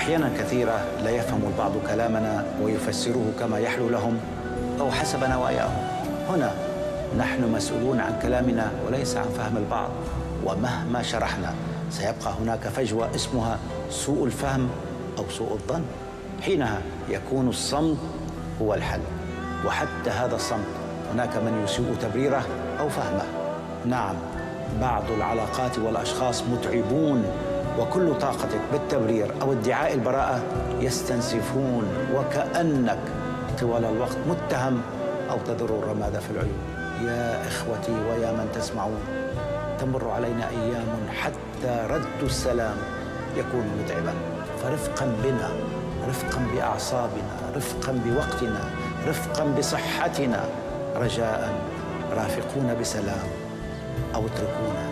أحيانا كثيرة لا يفهم البعض كلامنا ويفسره كما يحلو لهم أو حسب نواياهم. هنا نحن مسؤولون عن كلامنا وليس عن فهم البعض، ومهما شرحنا سيبقى هناك فجوة اسمها سوء الفهم أو سوء الظن. حينها يكون الصمت هو الحل، وحتى هذا الصمت هناك من يسيء تبريره أو فهمه. نعم، بعض العلاقات والأشخاص متعبون، وكل طاقتك بالتبرير أو ادعاء البراءة يستنسفون، وكأنك طوال الوقت متهم أو تذر الرماد في العيون. يا إخوتي ويا من تسمعون، تمر علينا أيام حتى رد السلام يكون متعبا، فرفقا بنا، رفقا بأعصابنا، رفقا بوقتنا، رفقا بصحتنا، رجاء رافقونا بسلام أو اتركونا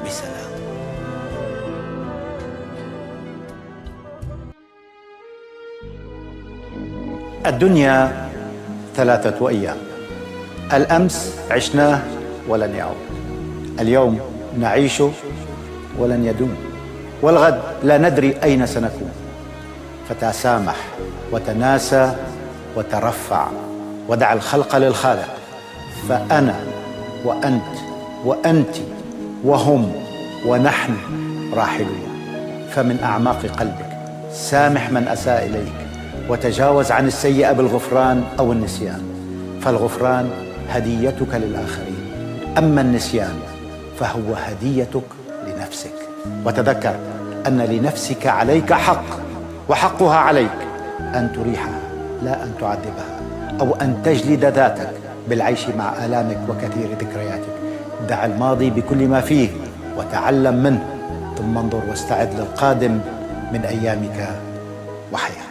بسلام. الدنيا 3 أيام، الأمس عشناه ولن يعود، اليوم نعيشه ولن يدوم، والغد لا ندري أين سنكون. فتسامح وتناسى وترفع ودع الخلق للخالق، فأنا وأنت وأنت وهم ونحن راحلون. فمن أعماق قلبك سامح من أساء إليك، وتجاوز عن السيئة بالغفران أو النسيان، فالغفران هديتك للآخرين، أما النسيان فهو هديتك لنفسك. وتذكر أن لنفسك عليك حق، وحقها عليك أن تريحها لا أن تعذبها، أو أن تجلد ذاتك بالعيش مع آلامك وكثير ذكرياتك. دع الماضي بكل ما فيه وتعلم منه، ثم انظر واستعد للقادم من أيامك وحياتك.